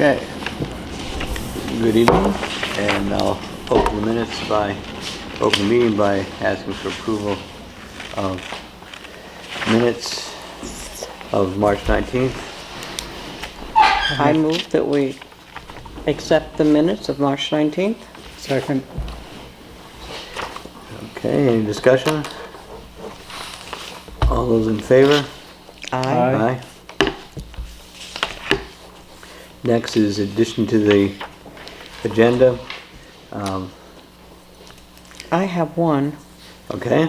Okay. Good evening, and I'll open the meeting by asking for approval of minutes of March 19th. I move that we accept the minutes of March 19th. Second. Okay, any discussion? All those in favor? Aye. Aye. Next is addition to the agenda. I have one. Okay,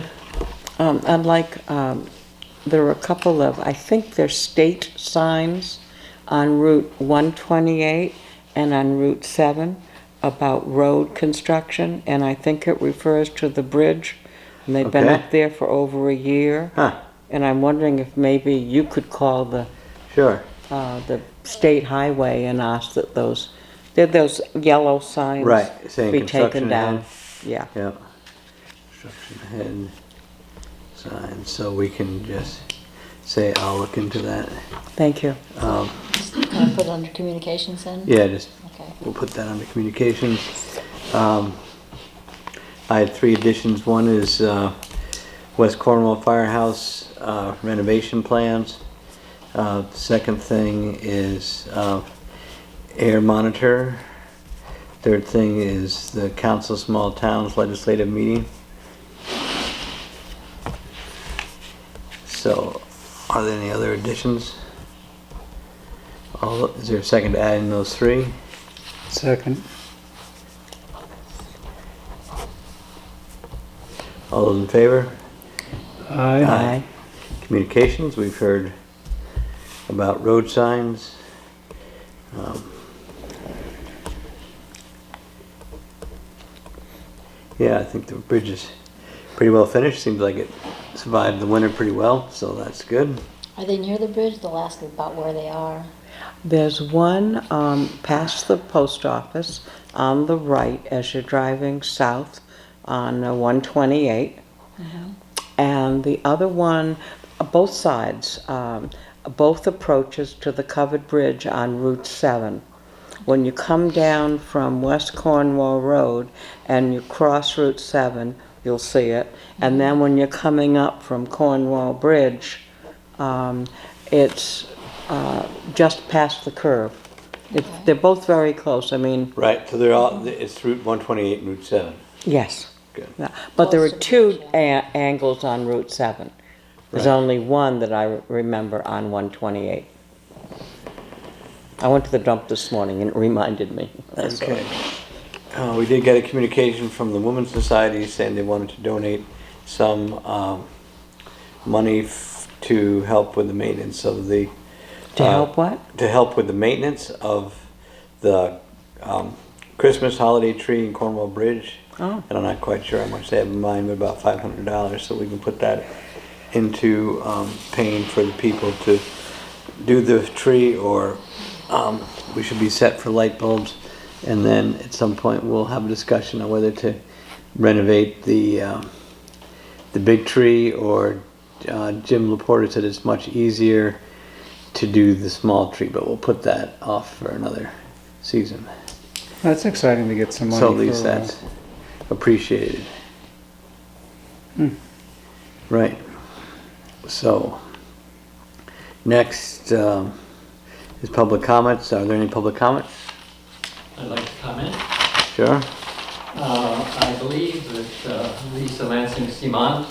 I'd like, there are a couple of, I think they're state signs on Route 128 and on Route 7 about road construction, and I think it refers to the bridge. And they've been Okay. up there for over a year. Huh. And I'm wondering if maybe you could call the state highway and ask that those yellow signs Right, saying be construction taken down. ahead. Yeah. Yeah. Construction ahead sign, so we can just say, I'll look into that. Thank you. Can I put it under communications then? Yeah, just, Okay. we'll put that under communications. I had 3 additions. One is West Cornwall Firehouse renovation plans. Second thing is air monitor. Third thing is the Council of Small Towns legislative meeting. So, are there any other additions? Is there a second to adding those 3? Second. All those in favor? Aye. Aye. Communications, we've heard about road signs. Yeah, I think the bridge is pretty well finished. Seems like it survived the winter pretty well, so that's good. Are they near the bridge? They'll ask about where they are. There's one past the post office on the right as you're driving south on 128. And the other one, both sides, both approaches to the covered bridge on Route 7. When you come down from West Cornwall Road and you cross Route 7, you'll see it. And then when you're coming up from Cornwall Bridge, it's just past the curve. They're both very close. I mean, Right, so they're all, it's Route 128 and Route 7. yes. Good. Yeah. But there are Close to two the bridge, yeah. angles on Route 7. There's Right. only one that I remember on 128. I went to the dump this morning and it reminded me. That's all. Okay. We did get a communication from the Women's Society saying they wanted to donate some money to help with the maintenance of the... To help what? To help with the maintenance of the Christmas holiday tree in Cornwall Bridge. Oh. And I'm not quite sure how much they have in mind, but about $500, so we can put that into paying for the people to do the tree, or we should be set for light bulbs. And then at some point we'll have a discussion on whether to renovate the big tree, or Jim Laporta said it's much easier to do the small tree, but we'll put that off for another season. That's exciting to get some money So for... at least that's appreciated. Right. So, next is public comments. Are there any public comments? I'd like to comment. Sure. I believe that Lisa Lansing-Simont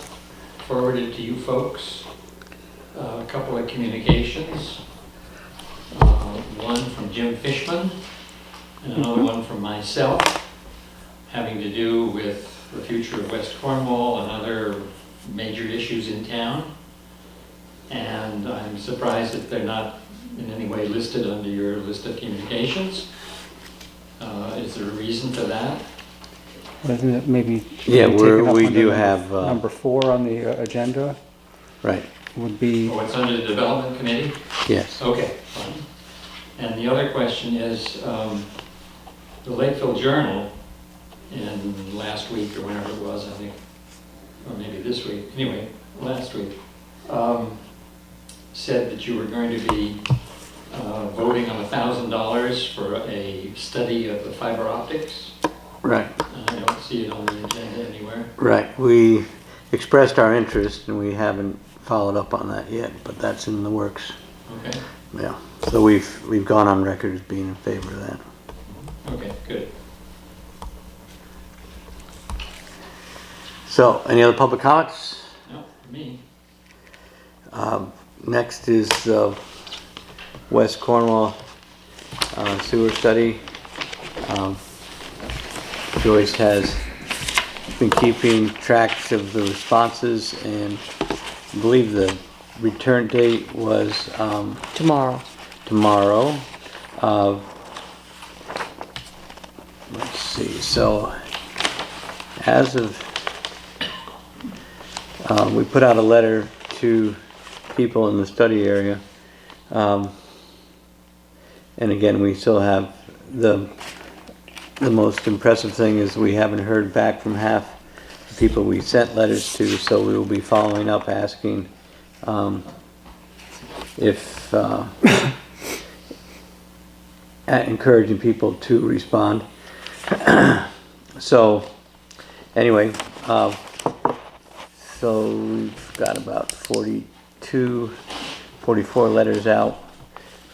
forwarded to you folks a couple of communications. One from Jim Fishman and another one from myself, having to do with the future of West Cornwall and other major issues in town. And I'm surprised that they're not in any way listed under your list of communications. Is there a reason for that? Isn't it maybe... Yeah, taken up we under do number- have... Number 4 on the agenda right. would be... Oh, it's under the Development Committee? Yes. Okay, fine. And the other question is, the Lakeville Journal, in last week or whenever it was, I think, or maybe this week, anyway, last week, said that you were going to be voting on $1,000 for a study of the fiber optics. Right, I don't see it on the agenda anywhere. right. We expressed our interest and we haven't followed up on that yet, but that's in the works. Okay, Yeah, so we've gone on record as being in favor of that. okay, good. So, any other public comments? No, for me. Next is West Cornwall sewer study. Joyce has been keeping tracks of the responses, and I believe the return date was Tomorrow. tomorrow. Let's see, so as of, we put out a letter to people in the study area. And again, we still have the most impressive thing is we haven't heard back from half the people we sent letters to, so we will be following up asking if encouraging people to respond. So anyway, so we've got about 44 letters out,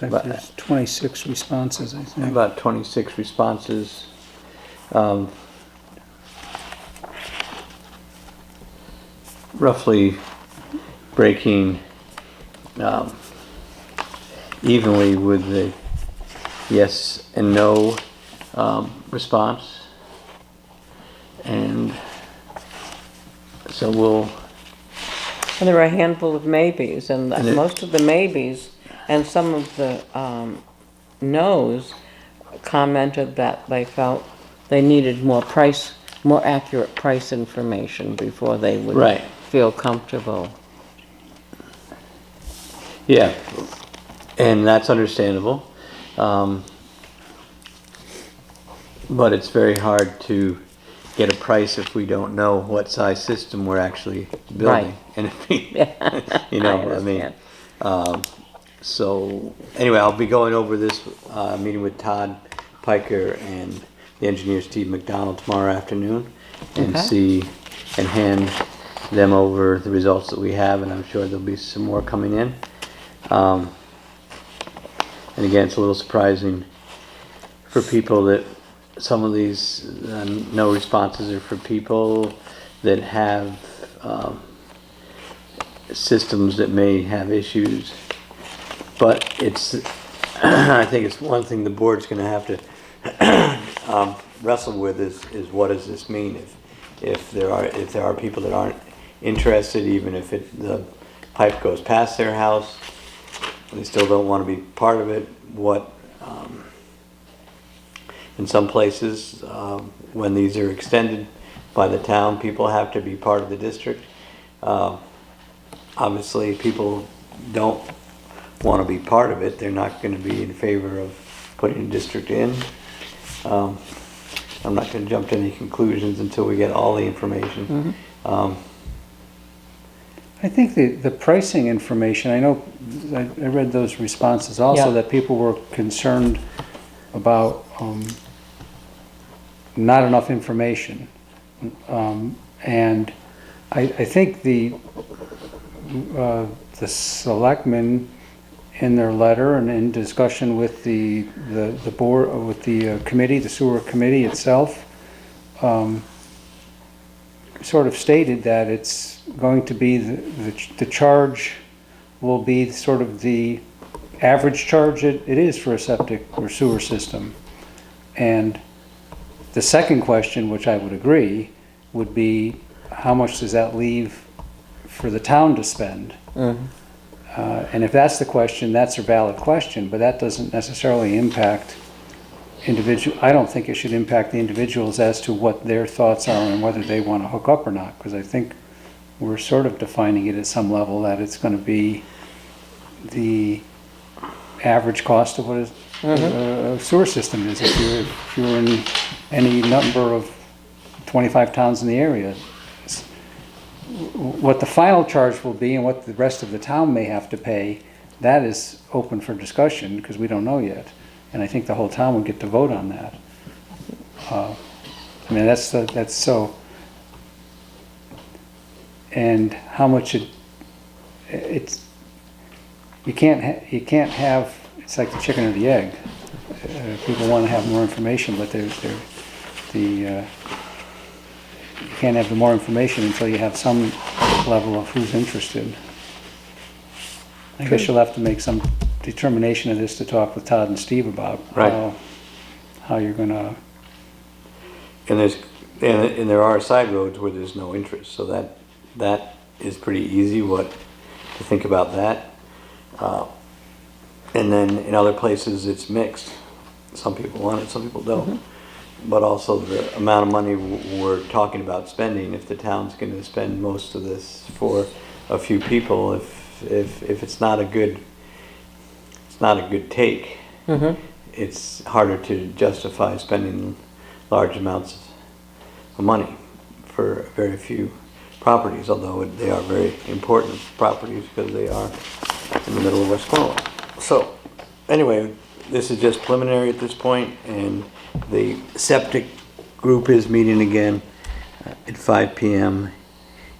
In fact, there's 26 responses, I think. about 26 responses. Roughly breaking evenly with the yes and no response. And so we'll, And there were a handful of maybes, and And it- most of the maybes and some of the no's commented that they felt they needed more accurate price information before they would Right. feel comfortable. yeah, and that's understandable. But it's very hard to get a price if we don't know what size system we're actually building. Right. And if we, Yeah, you know, I mean, understand. so anyway, I'll be going over this, meeting with Todd Piker and the engineer Steve McDonald tomorrow afternoon and Okay. see and hand them over the results that we have, and I'm sure there'll be some more coming in. And again, it's a little surprising for people that some of these no responses are for people that have systems that may have issues. But it's, I think it's one thing the board's going to have to wrestle with is what does this mean if there are people that aren't interested, even if the pipe goes past their house, they still don't want to be part of it. What in some places, when these are extended by the town, people have to be part of the district. Obviously, people don't want to be part of it. They're not going to be in favor of putting a district in. I'm not going to jump to any conclusions until we get all the information. I think the pricing information, I know, I read those responses also, Yeah. that people were concerned about not enough information. And I think the selectmen in their letter and in discussion with the board, with the committee, the sewer committee itself, sort of stated that it's going to be the charge will be sort of the average charge it is for a septic or sewer system. And the second question, which I would agree, would be how much does that leave for the town to spend? And if that's the question, that's a valid question, but that doesn't necessarily impact I don't think it should impact the individuals as to what their thoughts are and whether they want to hook up or not, because I think we're sort of defining it at some level that it's going to be the average cost of what a sewer system is if you're in any number of 25 towns in the area. What the final charge will be and what the rest of the town may have to pay, that is open for discussion, because we don't know yet. And I think the whole town would get to vote on that. I mean, that's so, and how much it's, you can't have, it's like the chicken or the egg. People want to have more information, but you can't have the more information until you have some level of who's interested. I guess you'll have to make some determination of this to talk with Todd and Steve about Right. how you're gonna, And there are side roads where there's no interest, so that is pretty easy to think about that. And then in other places it's mixed. Some people want it, some people don't. But also the amount of money we're talking about spending, if the town's going to spend most of this for a few people, if it's not a good take, it's harder to justify spending large amounts of money for very few properties, although they are very important properties because they are in the middle of West Cornwall. So anyway, this is just preliminary at this point, and the septic group is meeting again at 5 p.m.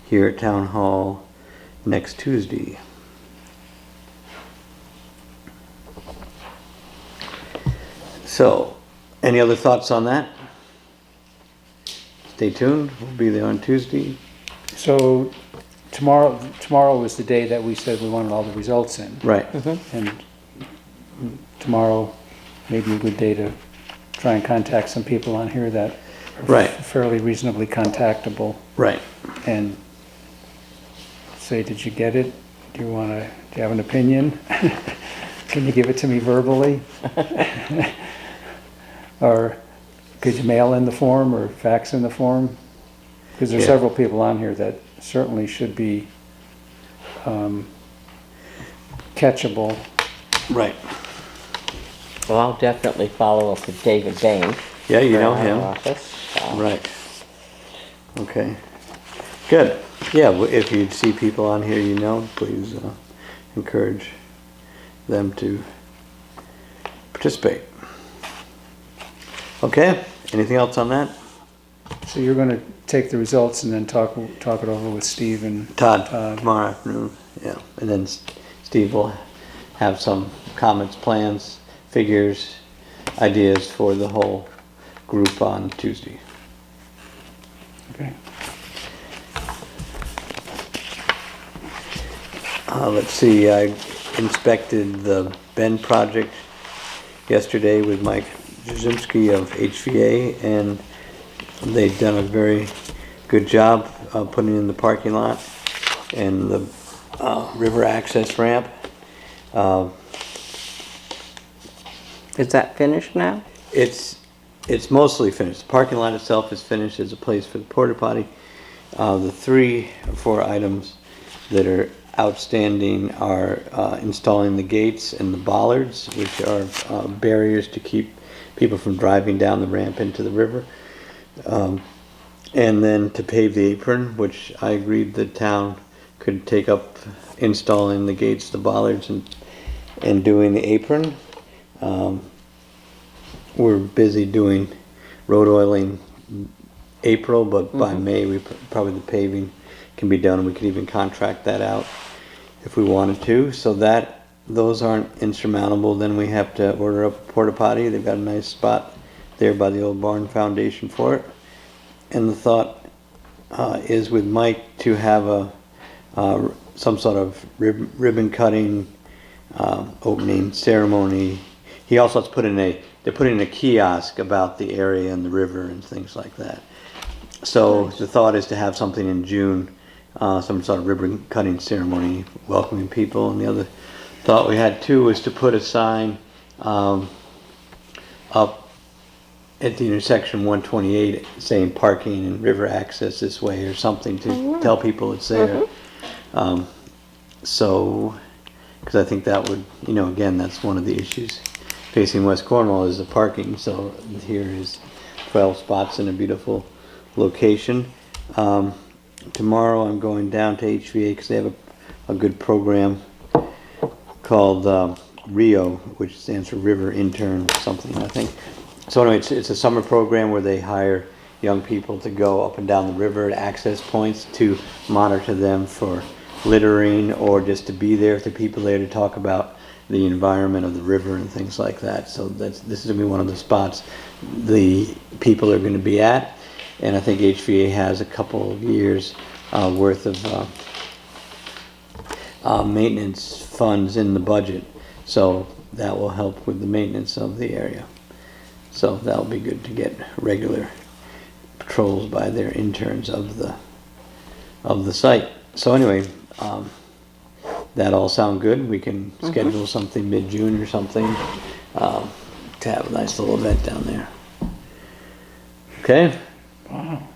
here at Town Hall next Tuesday. So, any other thoughts on that? Stay tuned. We'll be there on Tuesday. so tomorrow was the day that we said we wanted all the results in. Right. And tomorrow may be a good day to try and contact some people on here that are Right. fairly reasonably contactable, Right. and say, did you get it? Do you have an opinion? Can you give it to me verbally? Or could you mail in the form or fax in the form? Because there's Yeah. several people on here that certainly should be catchable. Right. Well, I'll definitely follow up with David Bain. Yeah, you know from our him. office, so. Right. Okay. Good. Yeah, if you see people on here you know, please encourage them to participate. Okay. Anything else on that? So you're going to take the results and then talk it over with Steve and Todd, tomorrow afternoon. Yeah. And then Steve will have some comments, plans, figures, ideas for the whole group on Tuesday. Okay. Let's see, I inspected the Bend project yesterday with Mike Jasinski of HVA, and they've done a very good job of putting in the parking lot and the river access ramp. Is that finished now? It's mostly finished. The parking lot itself is finished as a place for the porta potty. The 3 or 4 items that are outstanding are installing the gates and the bollards, which are barriers to keep people from driving down the ramp into the river. And then to pave the apron, which I agreed the town could take up installing the gates, the bollards, and doing the apron. We're busy doing road oiling April, but by May probably the paving can be done. We could even contract that out if we wanted to. So those aren't insurmountable. Then we have to order up a porta potty. They've got a nice spot there by the old barn foundation for it. And the thought is with Mike to have some sort of ribbon cutting opening ceremony. He also has they're putting in a kiosk about the area and the river and things like that. So the thought is to have something in June, some sort of ribbon cutting ceremony, welcoming people. And the other thought we had too was to put a sign up at the intersection 128 saying parking and river access this way, or something to tell people it's there. So, because I think that would, again, that's one of the issues facing West Cornwall is the parking. So here is 12 spots in a beautiful location. Tomorrow I'm going down to HVA because they have a good program called RIO, which stands for River Intern something, I think. So anyway, it's a summer program where they hire young people to go up and down the river at access points to monitor them for littering, or just to be there for people there to talk about the environment of the river and things like that. So this is going to be one of the spots the people are going to be at, and I think HVA has a couple of years worth of maintenance funds in the budget, so that will help with the maintenance of the area. So that'll be good to get regular patrols by their interns of the site. So anyway, that all sound good. We can schedule something mid-June or something to have a nice little event down there. Okay, Wow. there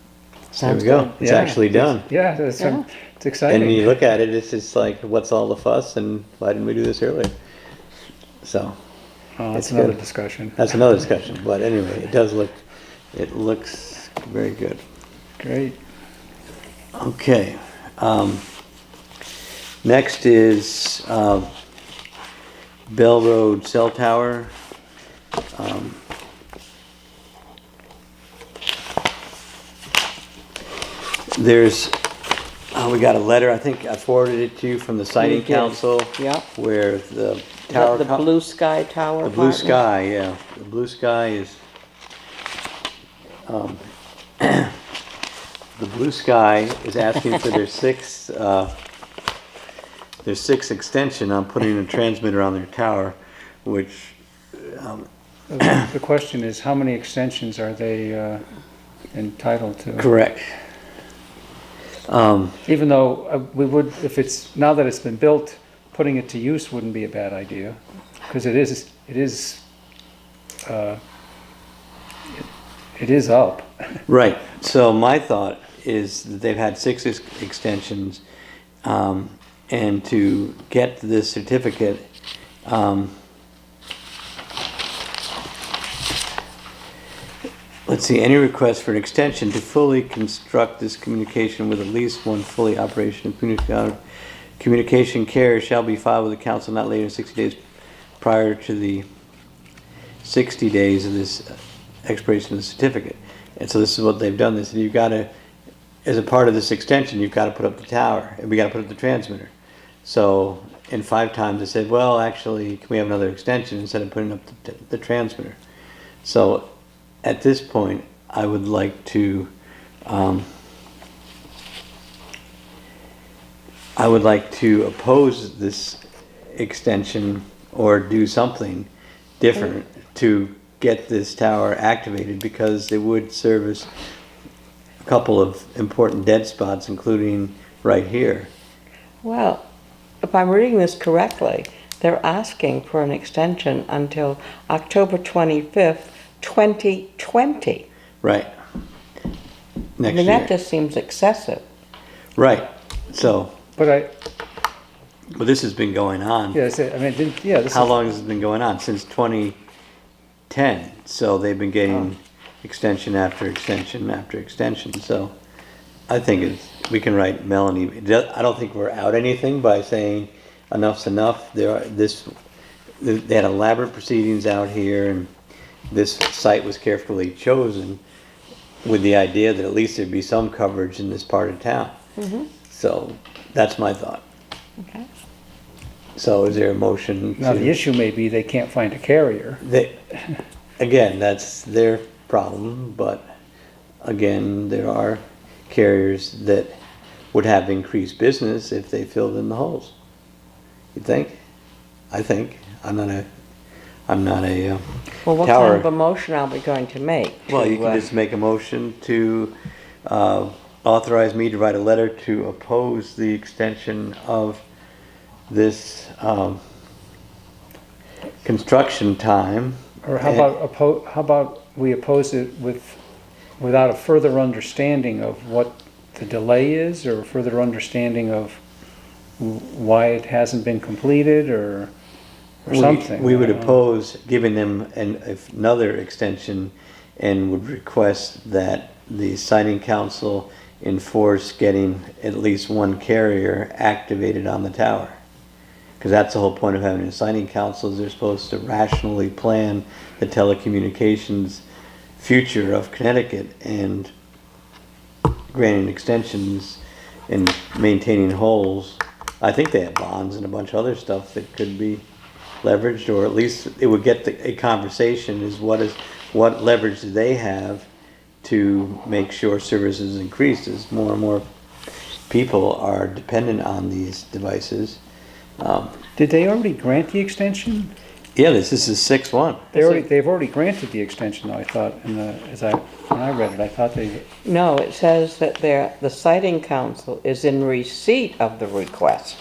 Sounds we go. good. It's Yeah. actually done. Yeah, it's exciting. And when you look at it, it's just like, what's all the fuss, and why didn't we do this earlier? So Oh, it's that's another good. discussion. that's another discussion. But anyway, it looks very good. Great. Okay. Next is Bell Road Cell Tower. There's, we got a letter, I think I forwarded it to you from the Siting You did. Council. Yep. Where the Is tower. that the Blue Sky Tower? The Blue apartment? Sky, yeah. The Blue Sky is, the Blue Sky is asking for their sixth extension on putting a transmitter on their tower, which, The question is, how many extensions are they entitled to? correct. Even though we would, if it's, now that it's been built, putting it to use wouldn't be a bad idea. Because it is up. Right, so my thought is that they've had six extensions, and to get this certificate, let's see, any request for an extension to fully construct this communication with at least one fully operational communication carrier shall be filed with the council not later than 60 days prior to the 60 days of this expiration of the certificate. And so this is what they've done. They said, you've got to, as a part of this extension, you've got to put up the tower, and we got to put up the transmitter. So in 5 times they said, well, actually, can we have another extension instead of putting up the transmitter? So at this point, I would like to oppose this extension or do something different to get this tower activated, because it would service a couple of important dead spots, including right here. Well, if I'm reading this correctly, they're asking for an extension until October 25th, 2020. Right. I Next mean, year. that just seems excessive. Right. So, But but this has been going on. yeah, I mean, this How is, long has it been going on? Since 2010. So they've been getting extension after extension after extension. So I think we can write Melanie. I don't think we're out anything by saying enough's enough. They had elaborate proceedings out here, and this site was carefully chosen with the idea that at least there'd be some coverage in this part of town. So that's my thought. Okay. So is there a motion now to... the issue may be they can't find a carrier. Again, that's their problem, but again, there are carriers that would have increased business if they filled in the holes. You think? I think. I'm not a Well, what tower. kind of a motion are we going to make? Well, to, you can just make a motion to authorize me to write a letter to oppose the extension of this construction time. Or how about we oppose it without a further understanding of what the delay is, or a further understanding of why it hasn't been completed, or something. We would I don't know. oppose giving them another extension, and would request that the siting council enforce getting at least one carrier activated on the tower. Because that's the whole point of having a siting council, is they're supposed to rationally plan the telecommunications future of Connecticut, and granting extensions and maintaining holes. I think they have bonds and a bunch of other stuff that could be leveraged, or at least it would get a conversation, is what leverage do they have to make sure services increase as more and more people are dependent on these devices. Did they already grant the extension? Yeah, this is the sixth one. They've already granted the extension, though, I thought, when I read it, I thought they, No, it says that the siting council is in receipt of the request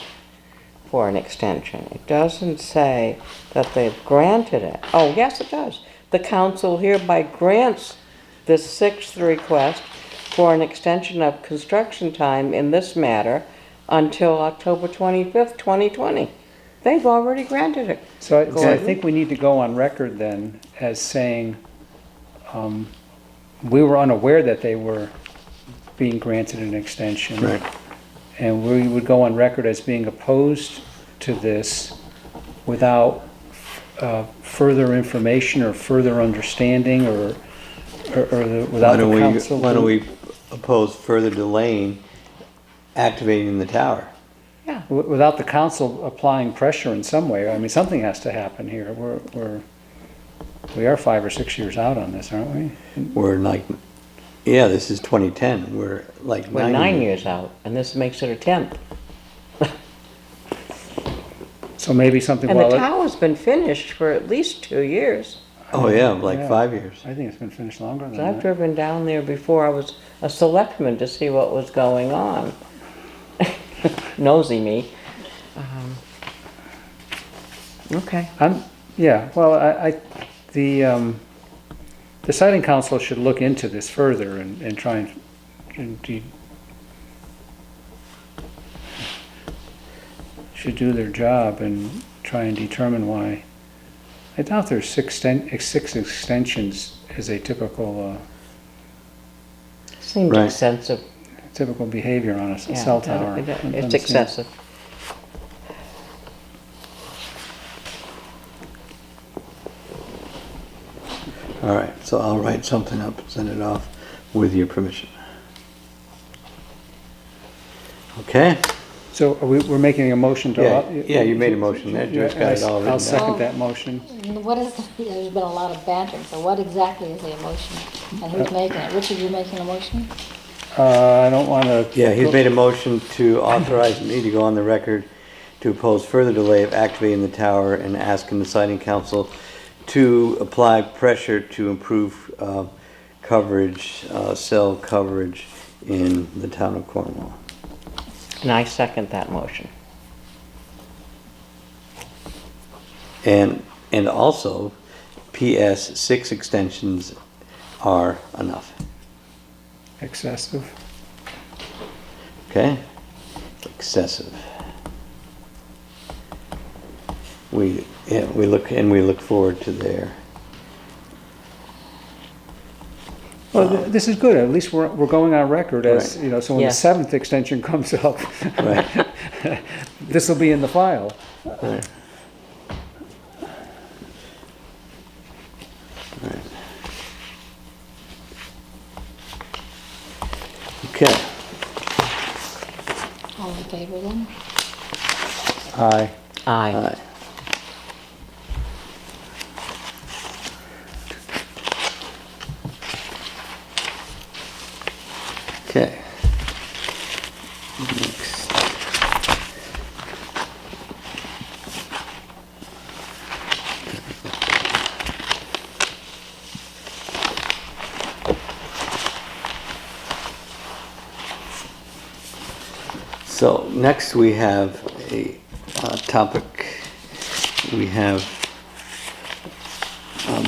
for an extension. It doesn't say that they've granted it. Oh, yes, it does. The council hereby grants this sixth request for an extension of construction time in this matter until October 25th, 2020. They've already granted it. so I Gordon? think we need to go on record then as saying, we were unaware that they were being granted an extension. Right. And we would go on record as being opposed to this without further information or further understanding, or without the council. Why don't we oppose further delaying activating the tower? Yeah. Without the council applying pressure in some way. I mean, something has to happen here. We are 5 or 6 years out on this, aren't we? We're like, yeah, this is 2010. We're like We're 9 years out, and this makes it a 10th. So maybe something, And the well, tower's been finished for at least 2 years. Oh yeah, like Yeah. 5 years. I think it's been finished longer than I've that. driven down there before I was a selectman to see what was going on. Nosy me. Okay. Yeah, well, the siting council should look into this further and try and should do their job and try and determine why. I doubt there's six extensions as a typical Seems Right. excessive. typical behavior on a Yeah, cell tower. It's excessive. All right, so I'll write something up and send it off with your permission. Okay? So we're making a motion to. Yeah, you made a motion there. Joyce got it all written I'll down. second that motion. What is, there's been a lot of banter, so what exactly is the motion? And who's making it? Richard, you making a motion? I don't want to. Yeah, he's made a motion to authorize me to go on the record to oppose further delay of activating the tower and asking the siting council to apply pressure to improve coverage, cell coverage in the town of Cornwall. And I second that motion. And also, PS 6 extensions are enough. Excessive. Okay? Excessive. We look forward to their. Well, this is good. At least we're going on record as, Right. you know, so when the Yes. 7th extension comes up, Right. this will be in the file. Right. Right. Okay. All in favor then? Aye. Aye. Aye. Okay. Next. So next we have a topic. We have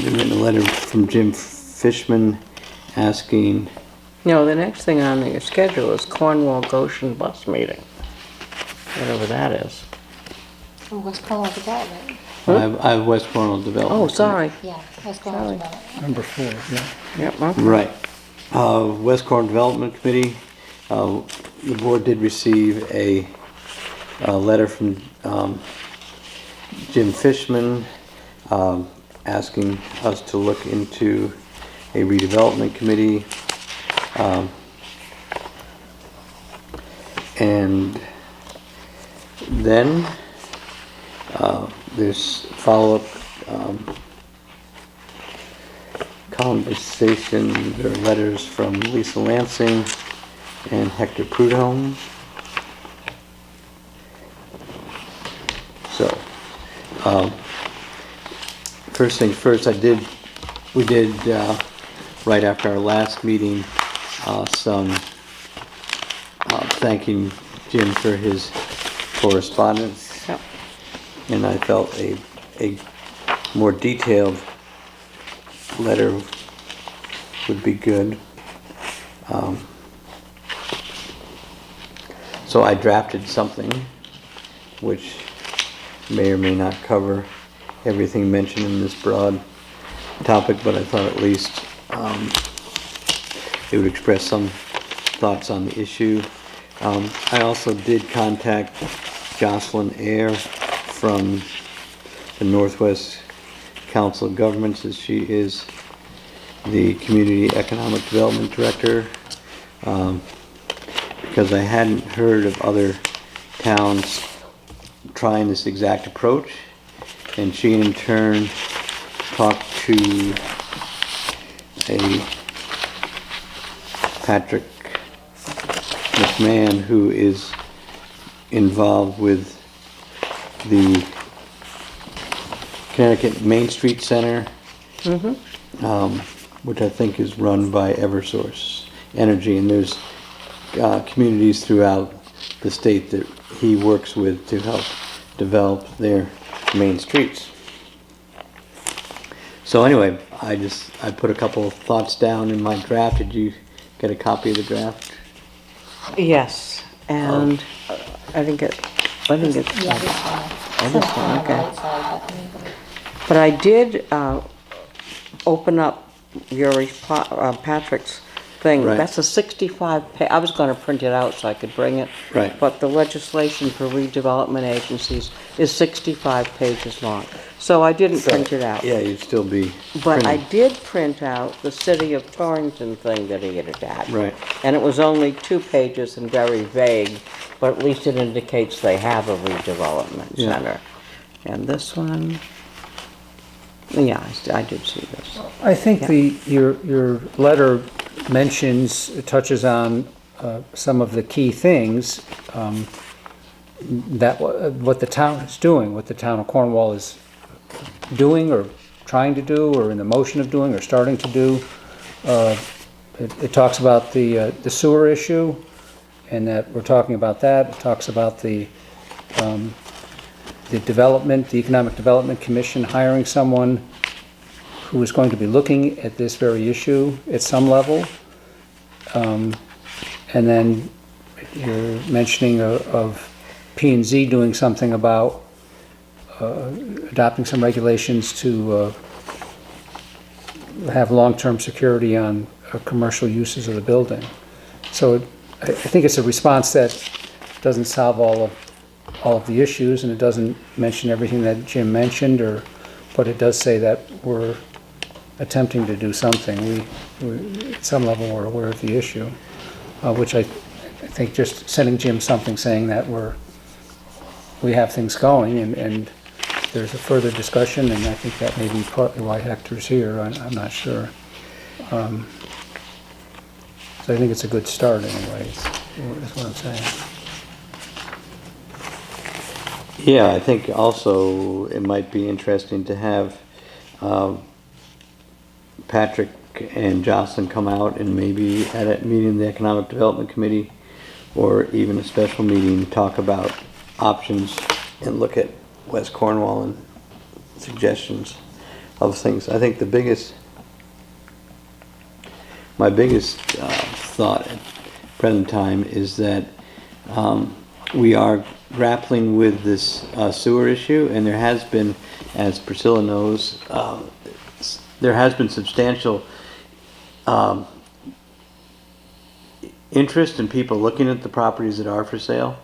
been written a letter from Jim Fishman asking. No, the next thing on your schedule is Cornwall Goshen bus meeting. Whatever that is. Oh, West Cornwall Development. I have West Cornwall Development. Oh, sorry. Yeah, West Cornwall Sorry. Development. Number 4, yeah. Yep, okay. Right. West Cornwall Development Committee, the board did receive a letter from Jim Fishman, asking us to look into a redevelopment committee. And then there's follow-up conversations or letters from Lisa Lansing and Hector Prudhomme. So, first things first, we did, right after our last meeting, some thanking Jim for his correspondence. Yep. And I felt a more detailed letter would be good. So I drafted something which may or may not cover everything mentioned in this broad topic, but I thought at least it would express some thoughts on the issue. I also did contact Jocelyn Eyre from the Northwest Council of Governments, as she is the Community Economic Development Director, because I hadn't heard of other towns trying this exact approach, and she in turn talked to a Patrick McMahon, who is involved with the Connecticut Main Street Center, which I think is run by Eversource Energy, and there's communities throughout the state that he works with to help develop their main streets. So anyway, I put a couple of thoughts down in my draft. Did you get a copy of the draft? Yes, and I didn't get, Yeah, this one. Oh, this one, Something on the okay. right side, but I did open up your Patrick's thing. Right. That's a 65 page. I was going to print it out so I could bring it. Right. But the legislation for redevelopment agencies is 65 pages long. So I didn't print it out. Yeah, you'd still be But I printing. did print out the City of Torrington thing that he had attached. Right. And it was only 2 pages and very vague, but at least it indicates they have a redevelopment Yeah. center. And this one, yeah, I did see this. I think your letter mentions, touches on some of the key things that what the town is doing, what the town of Cornwall is doing or trying to do or in the motion of doing or starting to do. It talks about the sewer issue and that we're talking about that. It talks about the development, the Economic Development Commission hiring someone who is going to be looking at this very issue at some level. And then you're mentioning of P&Z doing something about adopting some regulations to have long-term security on commercial uses of the building. So I think it's a response that doesn't solve all of the issues, and it doesn't mention everything that Jim mentioned, but it does say that we're attempting to do something. We at some level we're aware of the issue, which I think just sending Jim something saying that we have things going and there's a further discussion, and I think that may be partly why Hector's here. I'm not sure. So I think it's a good start anyway, is what I'm saying. Yeah, I think also it might be interesting to have Patrick and Jocelyn come out and maybe at a meeting of the Economic Development Committee or even a special meeting talk about options and look at West Cornwall and suggestions of things. I think my biggest thought at present time is that we are grappling with this sewer issue, and there has been, as Priscilla knows, there has been substantial interest in people looking at the properties that are for sale.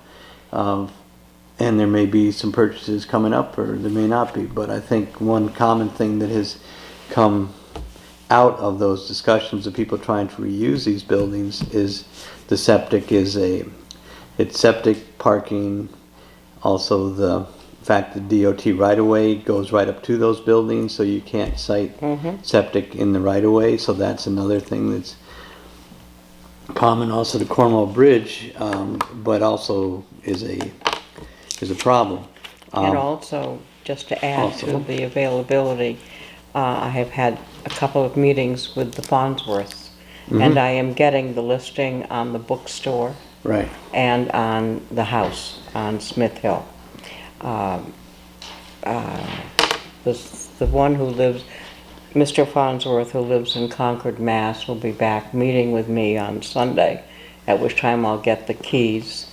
and there may be some purchases coming up, or there may not be, but I think one common thing that has come out of those discussions of people trying to reuse these buildings is the septic it's septic, parking, also the fact that DOT right-of-way goes right up to those buildings, so you can't site septic in the right-of-way, so that's another thing that's common. Also the Cornwall Bridge, but also is a problem. And also, just to add to also- the availability, I have had a couple of meetings with the Farnsworths, and I am getting the listing on the bookstore Right. and on the house on Smith Hill. The one who lives, Mr. Farnsworth, who lives in Concord, Mass, will be back meeting with me on Sunday, at which time I'll get the keys.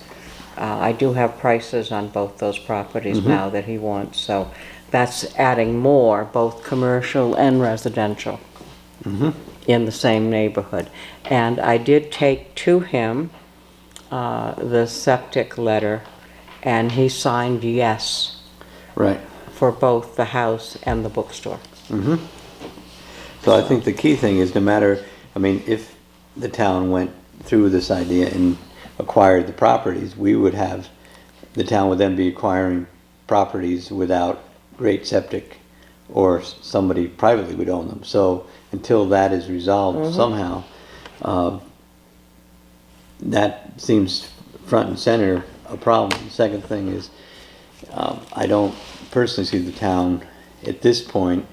I do have prices on both those properties now that he wants, so that's adding more, both commercial and residential, in the same neighborhood. And I did take to him the septic letter, and he signed yes Right. for both the house and the bookstore. So I think the key thing is no matter, I mean, if the town went through this idea and acquired the properties, the town would then be acquiring properties without great septic, or somebody privately would own them. So until that is resolved somehow, that seems front and center a problem. The second thing is, I don't personally see the town at this point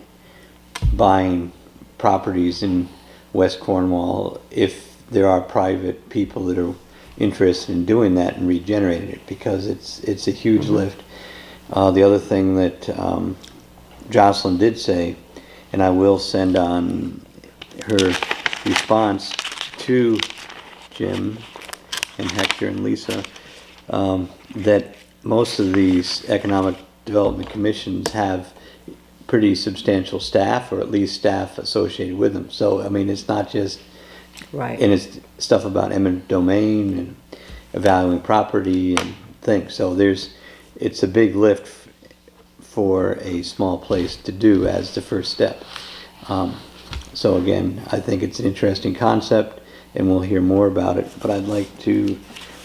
buying properties in West Cornwall if there are private people that are interested in doing that and regenerating it, because it's a huge lift. The other thing that Jocelyn did say, and I will send on her response to Jim and Hector and Lisa, that most of these economic development commissions have pretty substantial staff, or at least staff associated with them. So, I mean, it's not just, Right. and it's stuff about eminent domain and evaluating property and things. So it's a big lift for a small place to do as the first step. So again, I think it's an interesting concept, and we'll hear more about it, but I'd like to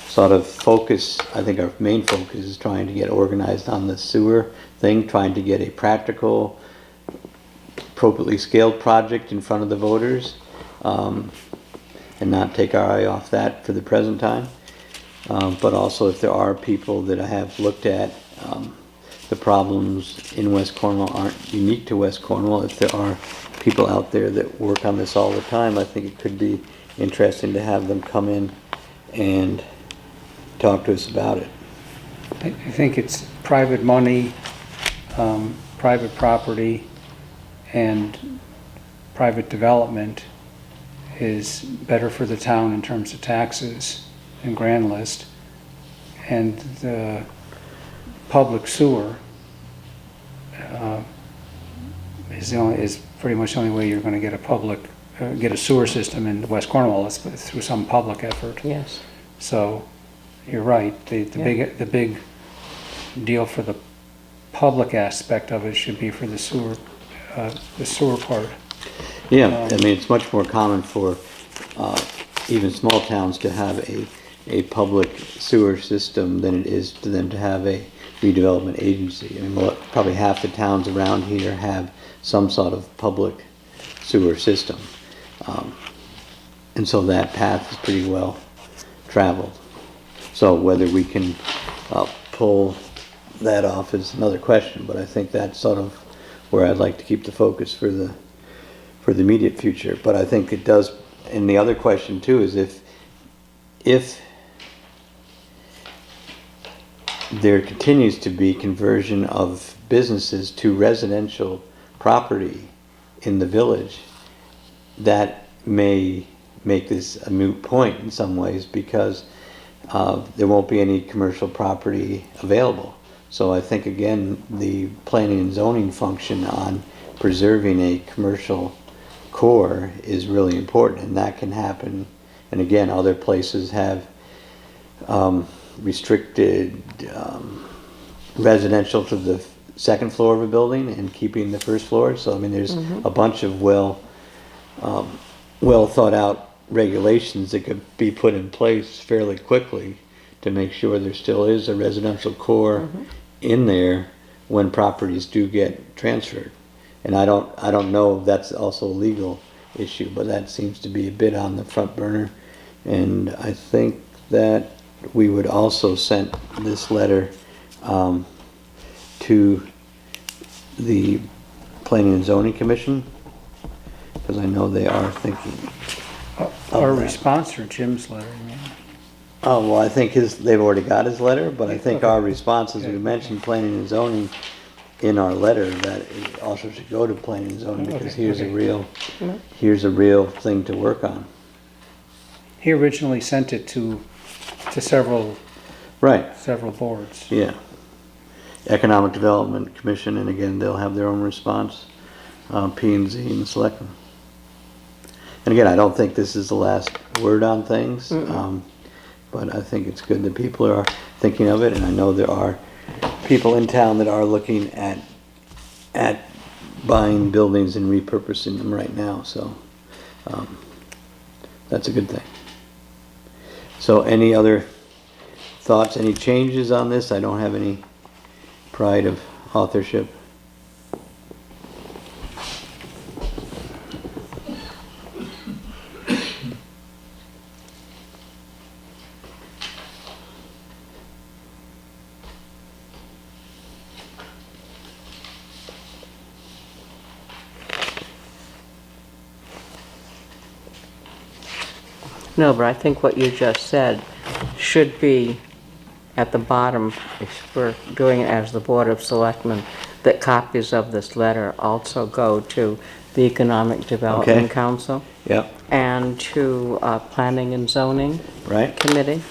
sort of focus, I think our main focus is trying to get organized on the sewer thing, trying to get a practical, appropriately scaled project in front of the voters, and not take our eye off that for the present time. But also, if there are people that I have looked at, the problems in West Cornwall aren't unique to West Cornwall. If there are people out there that work on this all the time, I think it could be interesting to have them come in and talk to us about it. I think it's private money, private property, and private development is better for the town in terms of taxes and grand list. And the public sewer is pretty much the only way you're going to get get a sewer system in West Cornwall is through some public effort. Yes. So you're right. The big deal for the public aspect of it should be for the sewer part. Yeah, I mean, it's much more common for even small towns to have a public sewer system than it is to them to have a redevelopment agency. I mean, probably half the towns around here have some sort of public sewer system. And so that path is pretty well traveled. So whether we can pull that off is another question, but I think that's sort of where I'd like to keep the focus for the immediate future. But I think it does, and the other question too is if there continues to be conversion of businesses to residential property in the village, that may make this a moot point in some ways, because there won't be any commercial property available. So I think, again, the planning and zoning function on preserving a commercial core is really important, and that can happen. And again, other places have restricted residential to the second floor of a building and keeping the first floor. So, I mean, there's a bunch of well thought out regulations that could be put in place fairly quickly to make sure there still is a residential core in there when properties do get transferred. And I don't know if that's also a legal issue, but that seems to be a bit on the front burner. And I think that we would also send this letter to the Planning and Zoning Commission, because I know they are thinking Our that. response or Jim's letter, you mean? Oh, well, I think they've already got his letter, but I think Okay. our response is we Okay. mentioned planning and zoning in our letter, that it also should go to planning and zoning, because Okay, here's a okay. real thing to work on. He originally sent it to several Right, boards. yeah. Economic Development Commission, and again, they'll have their own response, P&Z and selectmen. And again, I don't think this is the last word on things, but I think it's good that people are thinking of it, and I know there are people in town that are looking at buying buildings and repurposing them right now, so that's a good thing. So any other thoughts, any changes on this? I don't have any pride of authorship. No, but I think what you just said should be at the bottom, if we're doing it as the Board of Selectmen, that copies of this letter also go to the Economic Development Okay. Council Yep, and to Planning and Zoning right? Committee.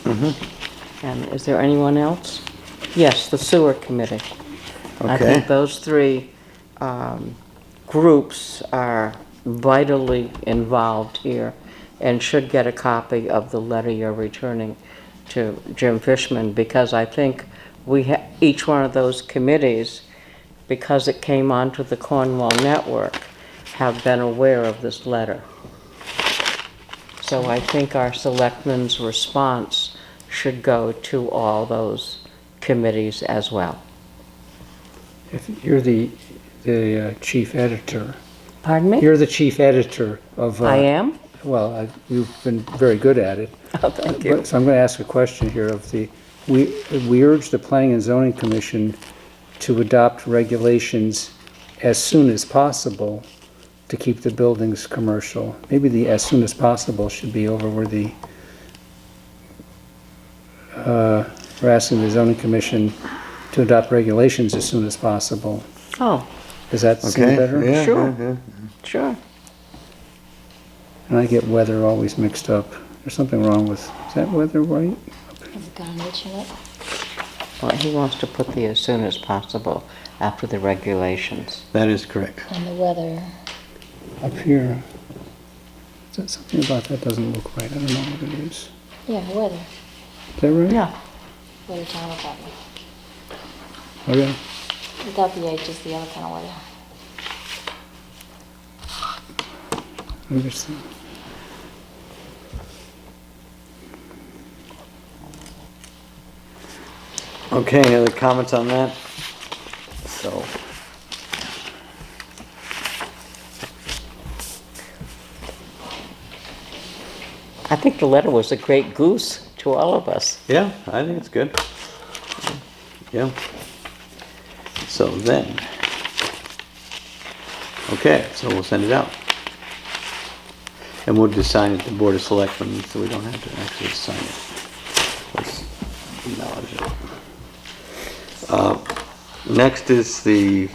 And is there anyone else? Yes, the Sewer Committee. I Okay. think those three groups are vitally involved here and should get a copy of the letter you're returning to Jim Fishman, because I think each one of those committees, because it came onto the Cornwall network, have been aware of this letter. So I think our selectmen's response should go to all those committees as well. If you're the chief editor, Pardon me? you're the chief editor of. I am? Well, you've been very good at it. Oh, thank you. So I'm going to ask a question here we urge the Planning and Zoning Commission to adopt regulations as soon as possible to keep the buildings commercial. Maybe the as soon as possible should be over where we're asking the zoning commission to adopt regulations as soon as possible. Oh, Does that seem Okay, better? yeah, Sure. yeah, yeah. sure. And I get weather always mixed up. There's something wrong with, is that weather right? Has it got an itch in it? Well, he wants to put the as soon as possible after the regulations. That is correct. And the weather, Up here. Is that something about that doesn't look right? I don't know what it is. yeah, weather, Is that right? Yeah. weather time apartment. Okay. Without the H is the other kind of weather. Interesting. Okay, any other comments on that? So, I think the letter was a great goose to all of us. yeah, I think it's good. Yeah. So then, okay, so we'll send it out. And we'll just sign it to Board of Selectmen, so we don't have to actually sign it. Let's acknowledge it. Next is the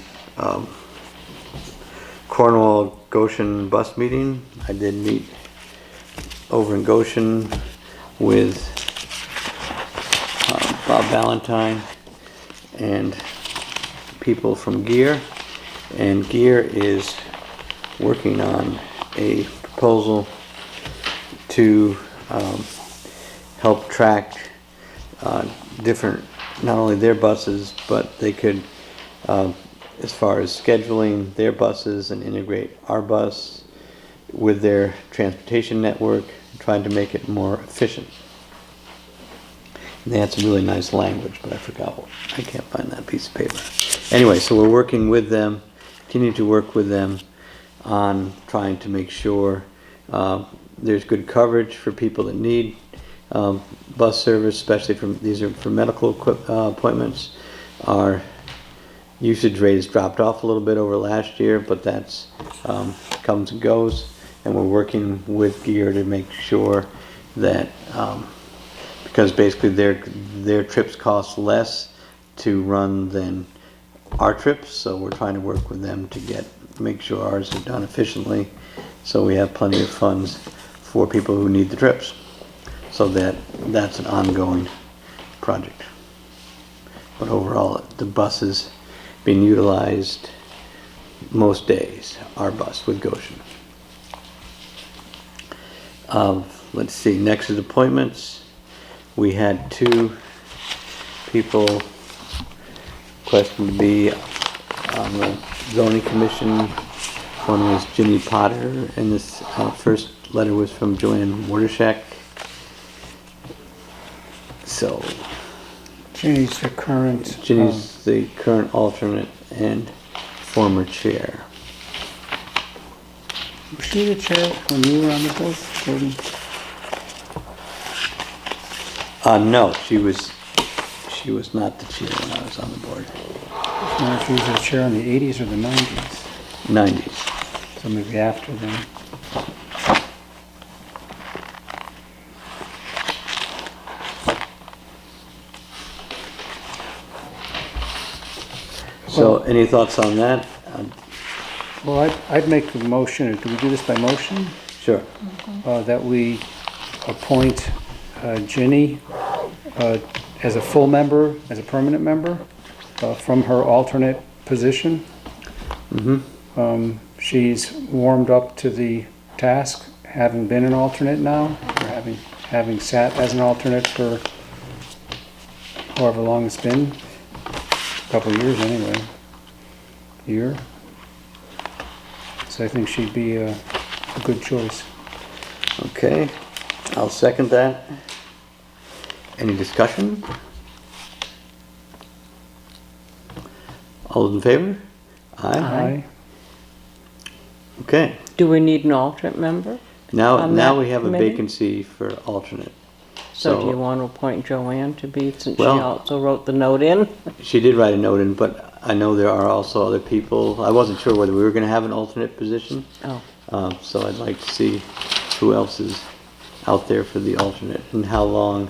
Cornwall Goshen bus meeting. I did meet over in Goshen with Bob Valentine and people from Gear. And Gear is working on a proposal to help track different not only their buses, but they could, as far as scheduling their buses and integrate our bus with their transportation network, trying to make it more efficient. And they had some really nice language, but I forgot, I can't find that piece of paper. Anyway, so we're working with them, continue to work with them on trying to make sure there's good coverage for people that need bus service, especially these are for medical appointments. Our usage rate has dropped off a little bit over last year, but that's comes and goes, and we're working with Gear to make sure that because basically their trips cost less to run than our trips, so we're trying to work with them to make sure ours are done efficiently, so we have plenty of funds for people who need the trips. So that's an ongoing project. But overall, the bus is being utilized most days, our bus with Goshen. Let's see, next is appointments. We had 2 people requesting to be on the zoning commission. One was Ginny Potter, and this first letter was from Joanne Wardashek. So Ginny's the current. Ginny's the current alternate and former chair. Was she the chair when you were on the board, Gordon? No, she was not the chair when I was on the board. No, she was the chair in the 80s or the 90s. 90s. So maybe after then. So any thoughts on that? Well, I'd make a motion, do we do this by motion? Sure. That we appoint Ginny as a full member, as a permanent member, from her alternate position. She's warmed up to the task, having been an alternate now, or having sat as an alternate for however long it's been, a couple of years anyway, year. So I think she'd be a good choice. Okay, I'll second that. Any discussion? All those in favor? Aye. Okay, Do we need an alternate member? now On that we have a committee? vacancy for alternate. So do So- you want to appoint Joanne to be, since she Well- also wrote the note in? She did write a note in, but I know there are also other people. I wasn't sure whether we were gonna have an alternate position. Oh, So I'd like to see who else is out there for the alternate and how long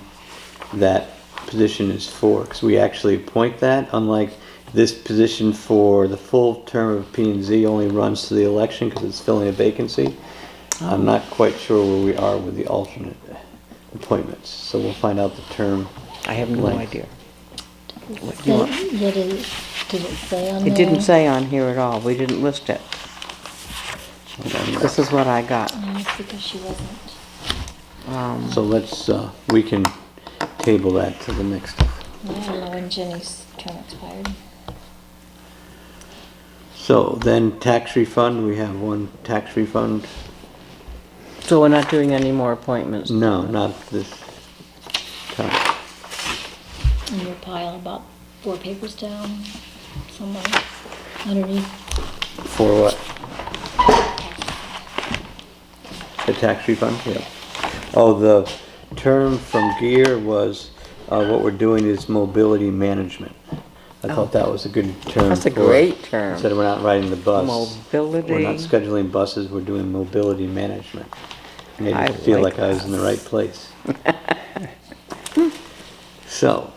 that position is for. Because we actually appoint that, unlike this position for the full term of P&Z only runs to the election because it's filling a vacancy. I'm not quite sure where we are with the alternate appointments. So we'll find out the term. I have no Length. idea. Did it say on there? It didn't say on here at all. We didn't list it. This is what I got. It's because she wasn't. So let's, we can table that to the next. I don't know when Jenny's term expired. So then tax refund, we have one tax refund. So we're not doing any more appointments? No, not this time. In your pile, about 4 papers down, somewhere underneath. For what? The tax refund, yeah. Oh, the term from Gear was, what we're doing is mobility management. I thought that was a good term. That's a for it. great term. Instead of we're not riding the bus. Mobility. We're not scheduling buses, we're doing mobility management. Made I me feel like like I was in the right place. So,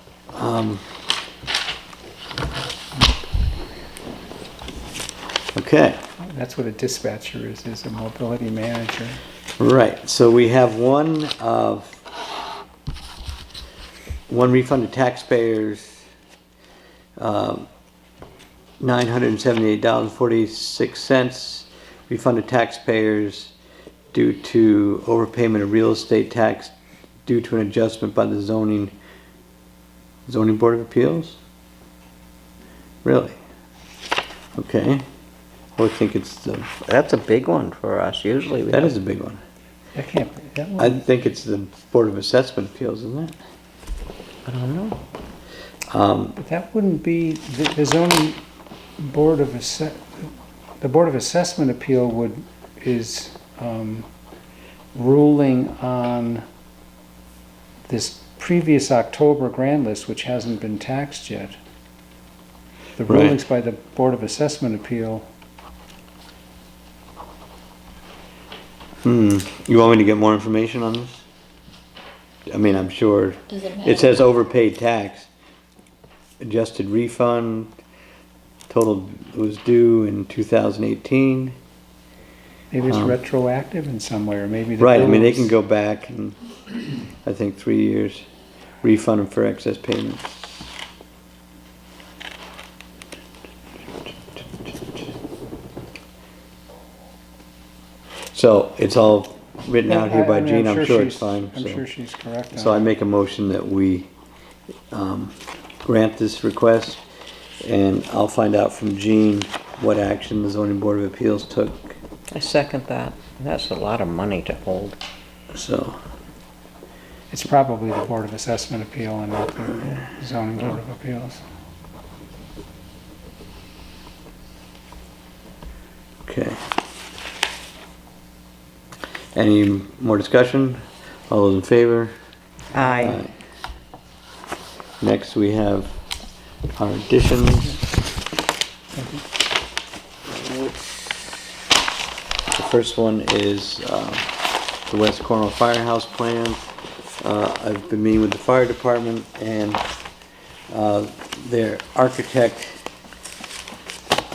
okay. That's what a dispatcher is a mobility manager. Right, so we have one refund to taxpayers, $978.46. Refund to taxpayers due to overpayment of real estate tax due to an adjustment by the zoning Zoning Board of Appeals? Really? Okay. Well, I think it's the, That's a big one for us, usually we that have. is a big one. That can't be, that I one, think it's the Board of Assessment Appeals, isn't it? I don't know. but that wouldn't be, the zoning board of the Board of Assessment Appeal is ruling on this previous October grand list, which hasn't been taxed yet. The Right. rulings by the Board of Assessment Appeal, You want me to get more information on this? I mean, I'm sure. Does it matter? It says overpaid tax, adjusted refund, total was due in 2018. maybe it's retroactive in some way, or maybe the Right, I mean, they bills- can go back and, I think, 3 years, refund them for excess payments. So, it's all written out here by I mean, Jean, I'm sure it's she's- fine. I'm so. sure she's correct on So I that. make a motion that we grant this request, and I'll find out from Jean what action the zoning board of appeals took, I second that. That's a lot of money to hold. so. It's probably the Board of Assessment Appeal and not the zoning board of appeals. Okay. Any more discussion? All those in favor? Aye. Next, we have our additions. The first one is the West Cornwall Firehouse plan. I've been meeting with the fire department and their architect,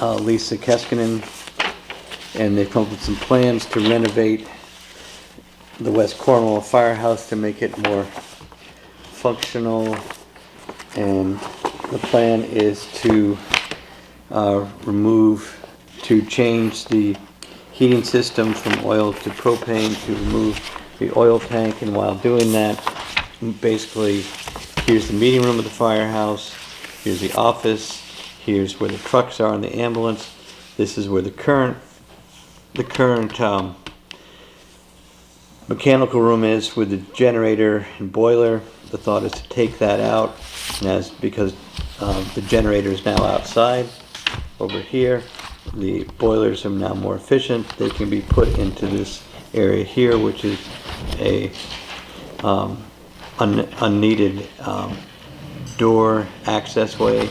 Lisa Keskinen, and they've come up with some plans to renovate the West Cornwall Firehouse to make it more functional. And the plan is to change the heating system from oil to propane, to remove the oil tank, and while doing that, basically, here's the meeting room of the firehouse, here's the office, here's where the trucks are and the ambulance, this is where the current mechanical room is with the generator and boiler. The thought is to take that out, and because the generator is now outside over here, the boilers are now more efficient. They can be put into this area here, which is a unneeded door access way.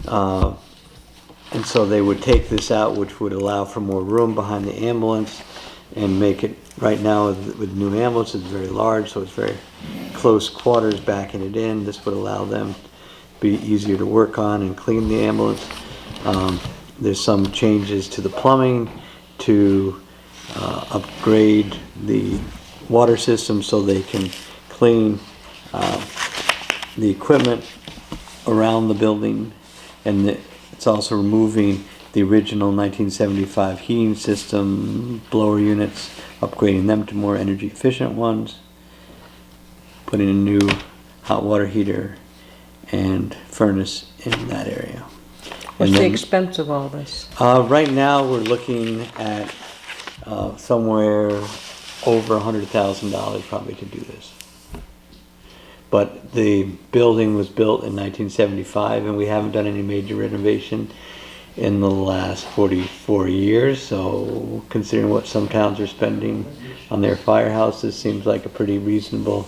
And so they would take this out, which would allow for more room behind the ambulance and make it, right now with new ambulance, it's very large, so it's very close quarters backing it in. This would allow them to be easier to work on and clean the ambulance. There's some changes to the plumbing to upgrade the water system so they can clean the equipment around the building, and it's also removing the original 1975 heating system blower units, upgrading them to more energy efficient ones, putting a new hot water heater and furnace in that area. What's And the then, expense of all this? right now we're looking at somewhere over $100,000 probably to do this. But the building was built in 1975 and we haven't done any major renovation in the last 44 years. So considering what some towns are spending on their firehouses, seems like a pretty reasonable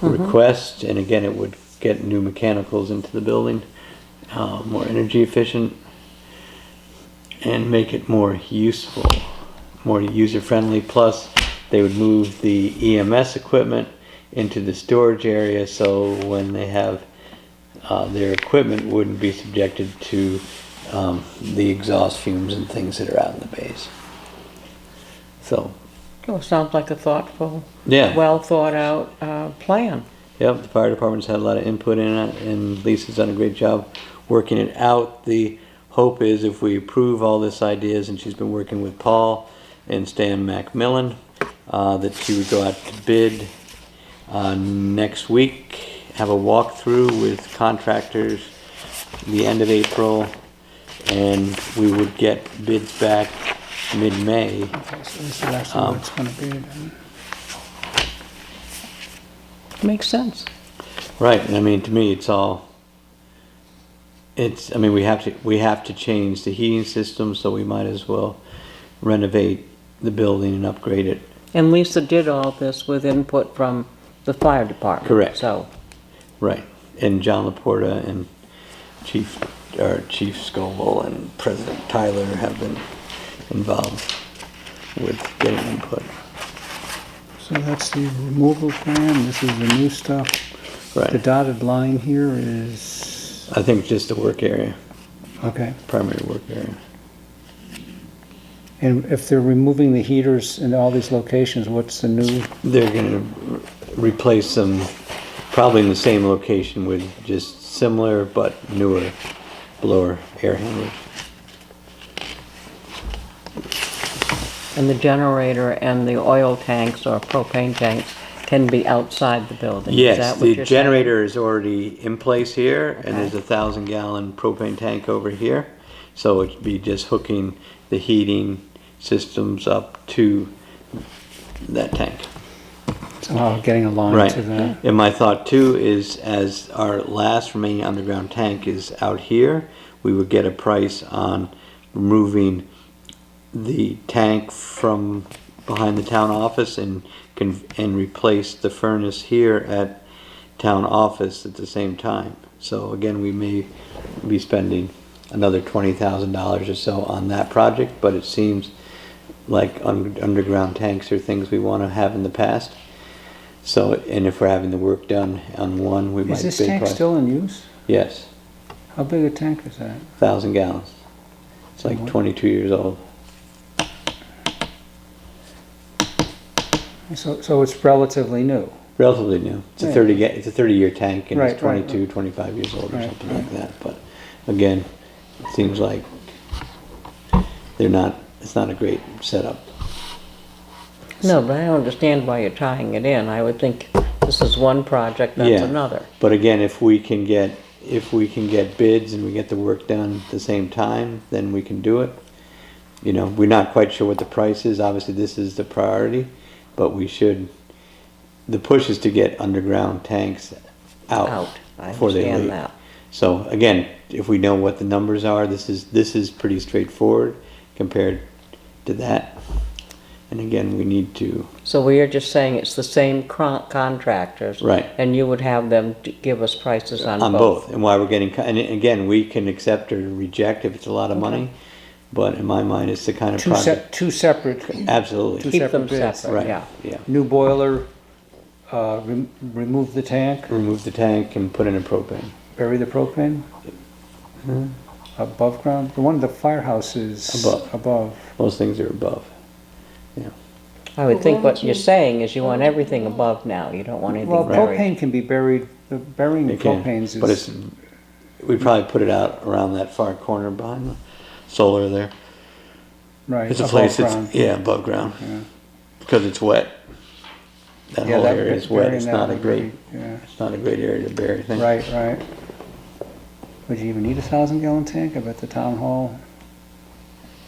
request. And again, it would get new mechanicals into the building, more energy efficient, and make it more useful, more user friendly. Plus they would move the EMS equipment into the storage area, so when they have their equipment wouldn't be subjected to the exhaust fumes and things that are out in the base. So, Oh, sounds like a thoughtful, yeah. well thought out plan. Yep, the fire department's had a lot of input in it, and Lisa's done a great job working it out. The hope is if we approve all this ideas, and she's been working with Paul and Stan Macmillan, that she would go out to bid next week, have a walkthrough with contractors the end of April, and we would get bids back mid-May. Okay, so this is actually what it's gonna be then. Makes sense. Right, and I mean, to me, I mean, we have to change the heating system, so we might as well renovate the building and upgrade it. And Lisa did all this with input from the fire department. Correct. So, Right, and John Laporta and Chief Scoville and President Tyler have been involved with getting input. So that's the removal plan, this is the new stuff. The Right, dotted line here is, I think just the work area, okay. primary work area. And if they're removing the heaters in all these locations, what's the new? They're gonna replace them probably in the same location with just similar but newer blower air handlers. and the generator and the oil tanks or propane tanks can be outside the building. Is Yes, that what the you're saying? generator is already in place here, and there's Okay. a 1,000-gallon propane tank over here. So it'd be just hooking the heating systems up to that tank. Somehow getting a line Right. to that. And my thought too is, as our last remaining underground tank is out here, we would get a price on removing the tank from behind the town office and replace the furnace here at town office at the same time. So again, we may be spending another $20,000 or so on that project, but it seems like underground tanks are things we want to have in the past. So, and if we're having the work done on one, we might Is this bid tank price. still in use? Yes, How big a tank is that? 1,000 gallons. It's like 22 years old. So it's relatively new. Relatively new. It's a Right. 30-year tank, and Right, it's right, 22, 25 years old or Right, something like that. But again, it seems like it's not a great setup. No, but I don't understand why you're tying it in. I would think this is one project, that's Yeah. another. But again, if we can get bids and we get the work done at the same time, then we can do it. You know, we're not quite sure what the price is. Obviously, this is the priority, but the push is to get underground tanks out I before they understand leave. that. So again, if we know what the numbers are, this is pretty straightforward compared to that. And again, we need to, So we are just saying it's the same contractors. Right. And you would have them give us prices on on both. both, and why we're getting, and again, we can accept or reject if it's a lot of money, but in my mind, it's the kind of project. Two separate, Absolutely, Keep them separate bids. separate, right, yeah. yeah. new boiler, remove the tank, Remove the tank and put in a propane. bury the propane? Above ground? The one at the firehouse is Above. above. Most things are above. I would But think why what would you're you- saying is you want everything above now. You don't want Well, anything buried. propane can be buried, burying the It can, propanes but is, we'd probably put it out around that far corner behind the solar there. right, It's a above place ground. yeah, above ground, Yeah. because it's wet. That Yeah, whole that area is wet, burying it's that not a would great, be- Yeah, it's not a great area to bury things. right, right. Would you even need a 1,000-gallon tank? I bet the town hall,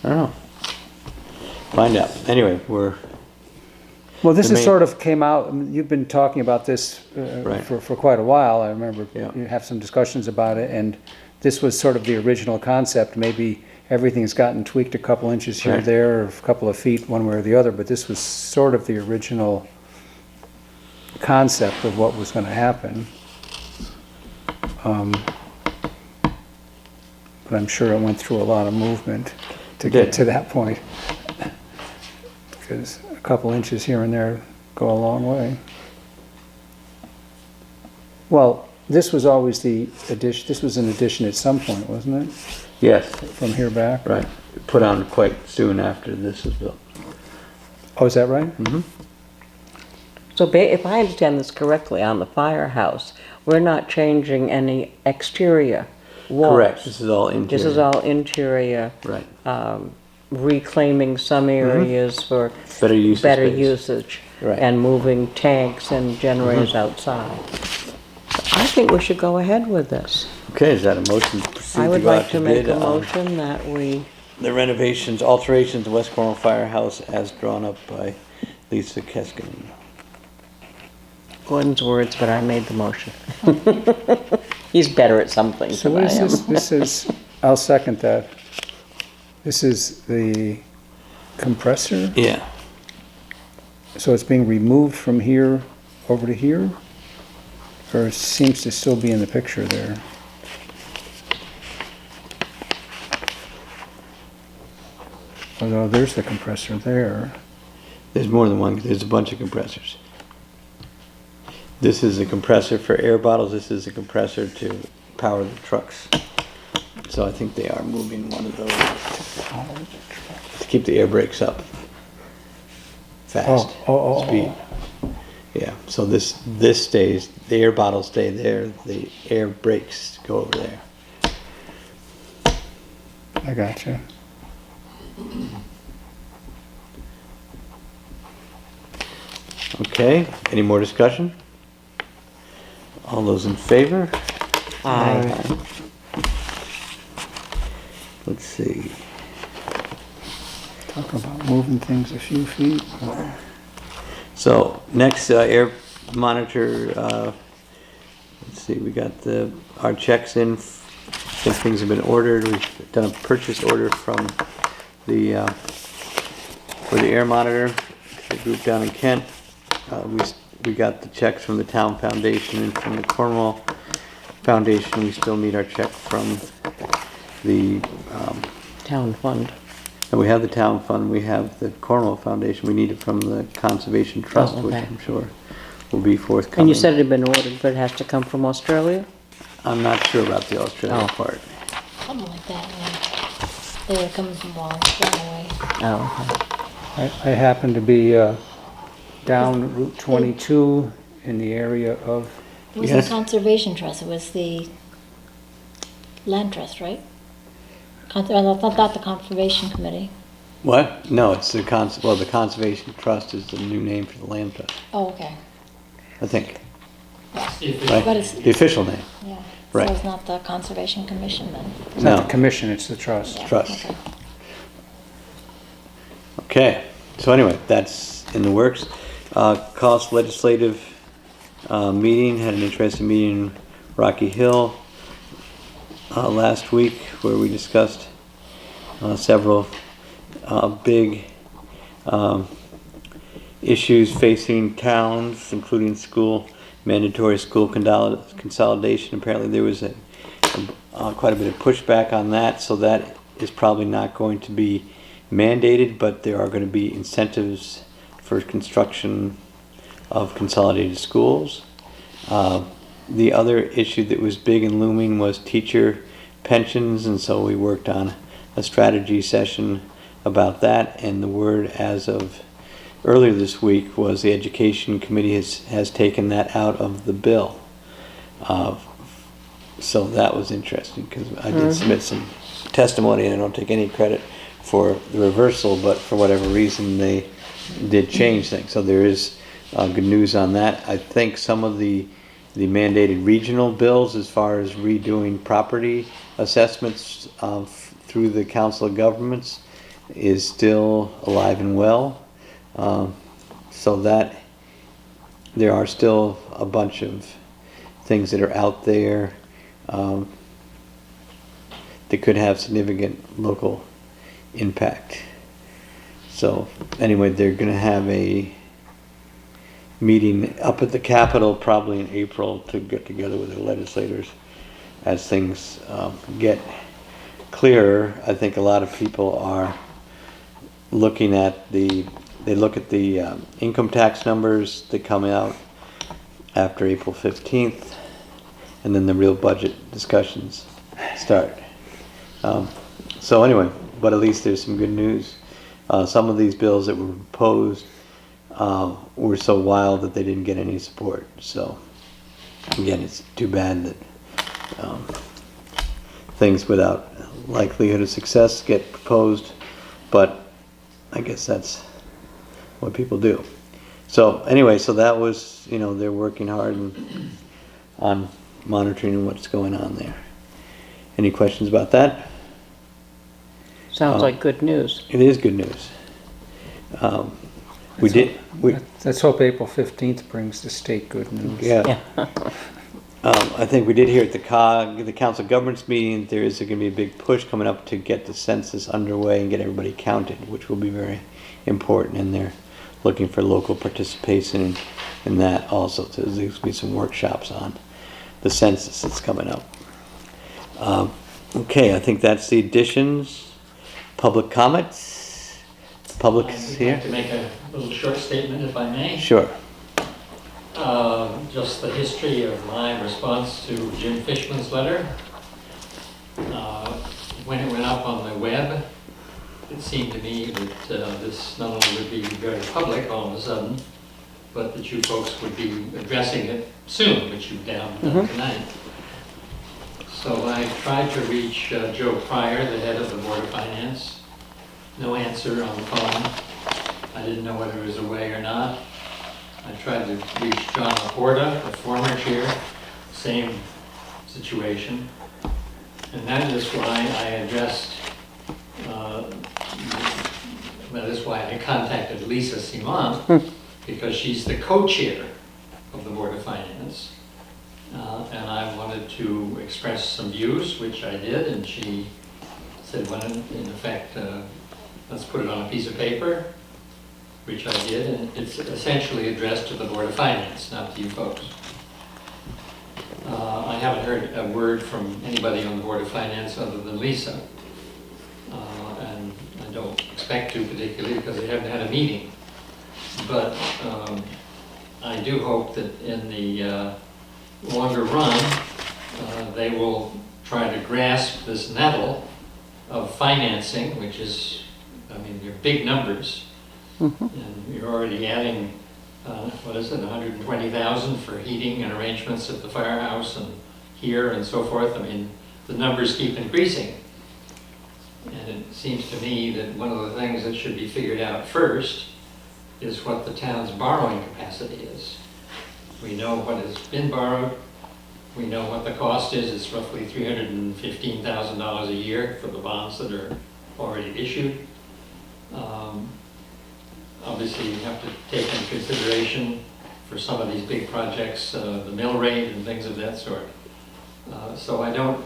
I don't know. Find out. Anyway, well, this The is main- sort of came out, you've been talking about this Right. for quite a while. I remember Yeah. you have some discussions about it, and this was sort of the original concept. Maybe everything's gotten tweaked a couple inches here or Right. there, or a couple of feet one way or the other, but this was sort of the original concept of what was going to happen. But I'm sure it went through a lot of movement to It get did. to that point. Because a couple inches here and there go a long way. Well, this was always the addition, this was an addition at some point, wasn't it? yes, From here back? right. Put on quite soon after this was built. Oh, is that right? So if I understand this correctly, on the firehouse, we're not changing any exterior walls. Correct. This is all interior. This is all interior, Right. reclaiming some areas for Better use of better space. usage. Right. And moving tanks and generators outside. I think we should go ahead with this. Okay, is that a motion to proceed I to would go out like to to make bid a on motion that we, the renovations, alterations to West Cornwall Firehouse as drawn up by Lisa Keskin? Gordon's words, but I made the motion. He's better at some things So than what I is am. this? This is, I'll second that. This is the compressor? Yeah. So it's being removed from here over to here? Or it seems to still be in the picture there? Although there's the compressor there. There's more than one, there's a bunch of compressors. This is a compressor for air bottles, this is a compressor to power the trucks. So I think they are moving one of those to keep the air brakes up fast. Speed. Yeah, so this stays, the air bottles stay there, the air brakes go over there. I gotcha. Okay, any more discussion? All those in favor? Aye. Let's see. Talk about moving things a few feet. So next, air monitor, let's see, we got our checks in, think things have been ordered, we've done a purchase order from for the air monitor, the group down in Kent. We got the checks from the town foundation and from the Cornwall Foundation. We still need our check from the, Town fund. and we have the town fund, we have the Cornwall Foundation, we need it from the Conservation Trust, Oh, which okay. I'm sure will be forthcoming. And you said it had been ordered, but it has to come from Australia? I'm not sure about the Australia Oh. part. Something like that, yeah. They were coming from Wallace, run away. Oh, I happen to be down Route 22 in the area of, It wasn't Yes. the Conservation Trust, it was the Land Trust, right? Not the Conservation Committee. What? No, it's the the Conservation Trust is the new name for the land trust, Oh, okay. I think, If right? But it's, The official name, yeah. Right. So it's not the Conservation Commission then? it's not No. the commission, it's the trust. Yeah, Trust. okay. Okay, so anyway, that's in the works. Cost legislative meeting, had an interesting meeting in Rocky Hill last week where we discussed several big issues facing towns, including mandatory school consolidation. Apparently there was quite a bit of pushback on that, so that is probably not going to be mandated, but there are going to be incentives for construction of consolidated schools. The other issue that was big and looming was teacher pensions, and so we worked on a strategy session about that, and the word as of earlier this week was the Education Committee has taken that out of the bill. So that was interesting, because I did submit some testimony, and I don't take any credit for the reversal, but for whatever reason they did change things. So there is good news on that. I think some of the mandated regional bills, as far as redoing property assessments through the Council of Governments, is still alive and well. So that there are still a bunch of things that are out there that could have significant local impact. So anyway, they're going to have a meeting up at the Capitol probably in April to get together with the legislators as things get clearer. I think a lot of people are looking at they look at the income tax numbers that come out after April 15th, and then the real budget discussions start. So anyway, but at least there's some good news. Some of these bills that were proposed were so wild that they didn't get any support. So again, it's too bad that things without likelihood of success get proposed, but I guess that's what people do. So anyway, so that was, they're working hard on monitoring what's going on there. Any questions about that? Sounds like good news. It is good news. We Let's hope April 15th brings the state good news. yeah. I think we did hear at the COG, the Council of Governments meeting, there is going to be a big push coming up to get the census underway and get everybody counted, which will be very important, and they're looking for local participation in that also. So there's going to be some workshops on the census that's coming up. Okay, I think that's the additions. Public comments? Public's I'd here? like to make a little short statement, if I may. Sure. Just the history of my response to Jim Fishman's letter. When it went up on the web, it seemed to me that this not only would be very public all of a sudden, but that you folks would be addressing it soon, which you've done tonight. So I tried to reach Joe Pryor, the head of the Board of Finance. No answer on the phone. I didn't know whether he was away or not. I tried to reach John Laporta, the former chair, same situation. And that is why I addressed, that is why I contacted Lisa Simon, because she's the co-chair of the Board of Finance. And I wanted to express some views, which I did, and she said, well, in effect, let's put it on a piece of paper, which I did, and it's essentially addressed to the Board of Finance, not to you folks. I haven't heard a word from anybody on the Board of Finance other than Lisa, and I don't expect to particularly because they haven't had a meeting. But I do hope that in the longer run, they will try to grasp this nettle of financing, which is, I mean, they're big numbers. And you're already adding, what is it, 120,000 for heating and arrangements at the firehouse and here and so forth. I mean, the numbers keep increasing. And it seems to me that one of the things that should be figured out first is what the town's borrowing capacity is. We know what has been borrowed. We know what the cost is. It's roughly $315,000 a year for the bonds that are already issued. Obviously, you have to take into consideration for some of these big projects, the mill rate and things of that sort. So I don't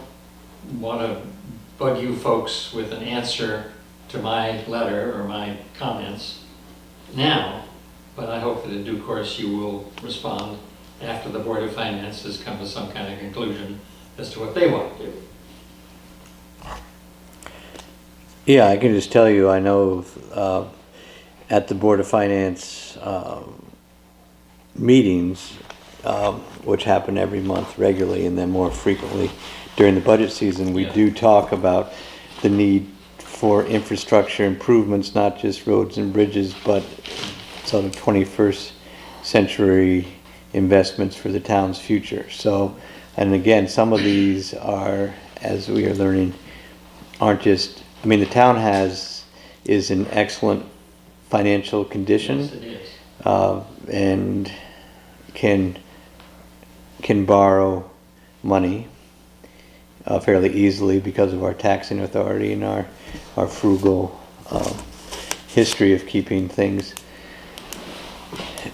want to bug you folks with an answer to my letter or my comments now, but I hope that in due course you will respond after the Board of Finance has come to some kind of conclusion as to what they want to do. Yeah, I can just tell you, I know at the Board of Finance meetings, which happen every month regularly and then more frequently during the budget season, we do talk about the need for infrastructure improvements, not just roads and bridges, but sort of 21st century investments for the town's future. So, and again, some of these are, as we are learning, aren't just, I mean, the town is in excellent financial condition. Yes, it is. And can borrow money fairly easily because of our taxing authority and our frugal history of keeping things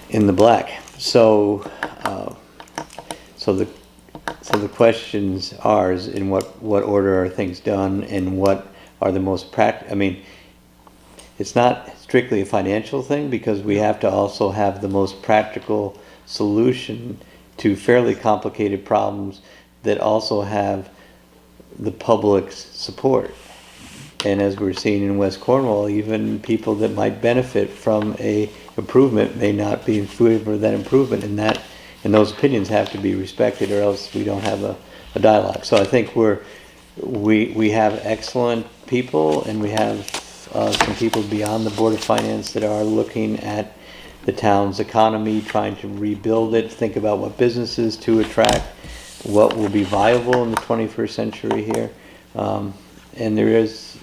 in the black. So the questions are is in what order are things done and what are the most practical. I mean, it's not strictly a financial thing because we have to also have the most practical solution to fairly complicated problems that also have the public's support. And as we're seeing in West Cornwall, even people that might benefit from a improvement may not be in favor of that improvement, and those opinions have to be respected, or else we don't have a dialogue. So I think we have excellent people, and we have some people beyond the Board of Finance that are looking at the town's economy, trying to rebuild it, think about what businesses to attract, what will be viable in the 21st century here. And there is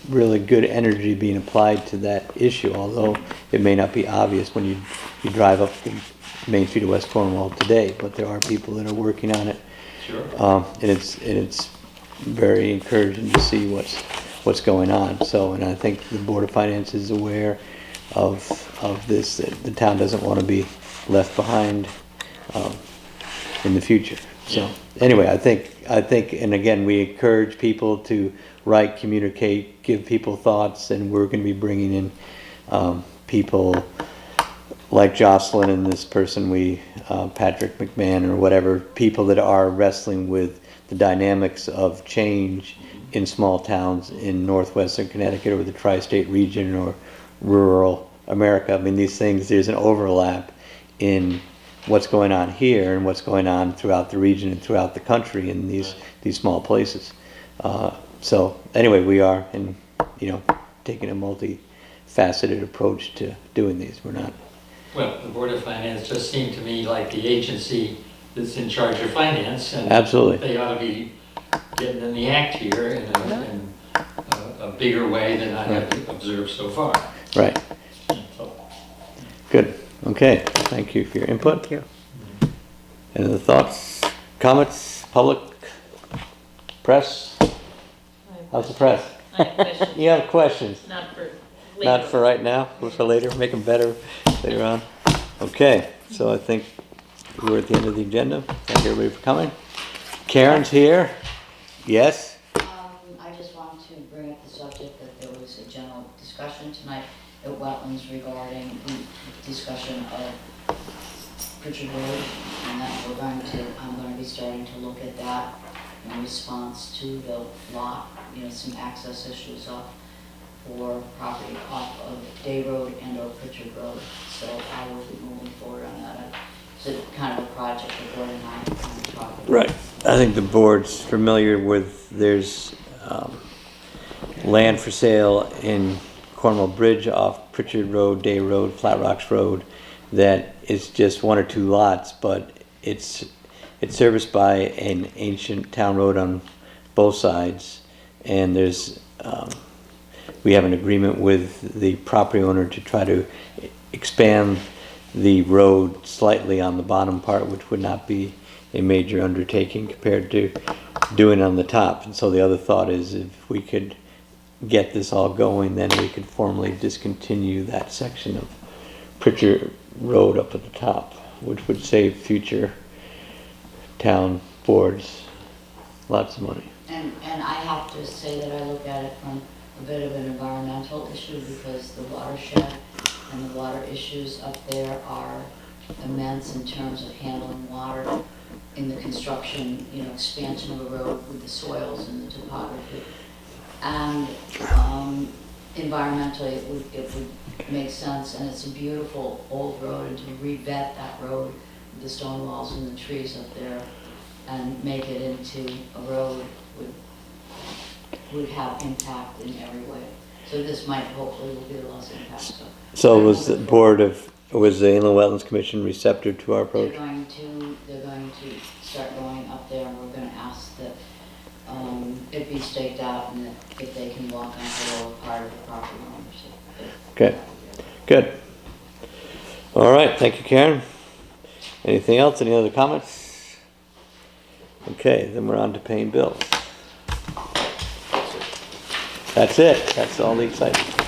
really good energy being applied to that issue, although it may not be obvious when you drive up the Main Street of West Cornwall today, but there are people that are working on it Sure. And it's very encouraging to see what's going on. So, and I think the Board of Finance is aware of this, that the town doesn't want to be left behind in the future. So, anyway, I think, and again, we encourage people to write, communicate, give people thoughts, and we're going to be bringing in people like Jocelyn and this person, Patrick McMahon or whatever, people that are wrestling with the dynamics of change in small towns in northwestern Connecticut or the tri-state region or rural America. I mean, these things, there's an overlap in what's going on here and what's going on throughout the region and throughout the country in these small places. So anyway, we are taking a multifaceted approach to doing these. We're not. Well, the Board of Finance just seemed to me like the agency that's in charge of finance. And Absolutely. they ought to be getting in the act here in a bigger way than I have observed so far. Right. So, Good. Okay. Thank you for your input. Thank you. Any other thoughts, comments, public, press? How's the press? I have questions, You have questions? not for Not later. for right now, but for later, make them better later on. Okay, so I think we're at the end of the agenda. Thank you everybody for coming. Karen's here. Yes? I just wanted to bring up the subject that there was a general discussion tonight at Wetlands regarding the discussion of Pritchard Road, and that I'm going to be starting to look at that in response to the lot, some access issues for property off of Day Road and or Pritchard Road. So I will be moving forward on that. It's kind of a project the board and I are kind of talking about. Right. I think the board's familiar with, there's land for sale in Cornwall Bridge off Pritchard Road, Day Road, Flat Rocks Road, that is just one or two lots, but it's serviced by an ancient town road on both sides, and there's we have an agreement with the property owner to try to expand the road slightly on the bottom part, which would not be a major undertaking compared to doing on the top. And so the other thought is if we could get this all going, then we could formally discontinue that section of Pritchard Road up at the top, which would save future town boards lots of money. And I have to say that I look at it from a bit of an environmental issue because the watershed and the water issues up there are immense in terms of handling water in the construction, expansion of a road with the soils and the topography. And environmentally, it would make sense, and it's a beautiful old road, and to re-vet that road with the stone walls and the trees up there and make it into a road would have impact in every way. So this might hopefully will be less impact. So was the was the Inland Wetlands Commission receptive to our approach? They're going to start going up there, and we're going to ask that it be staked out and that if they can walk on the lower part of the property ownership. Okay, good. All right, thank you, Karen. Anything else? Any other comments? Okay, then we're on to paying bills. That's it. That's all the excitement.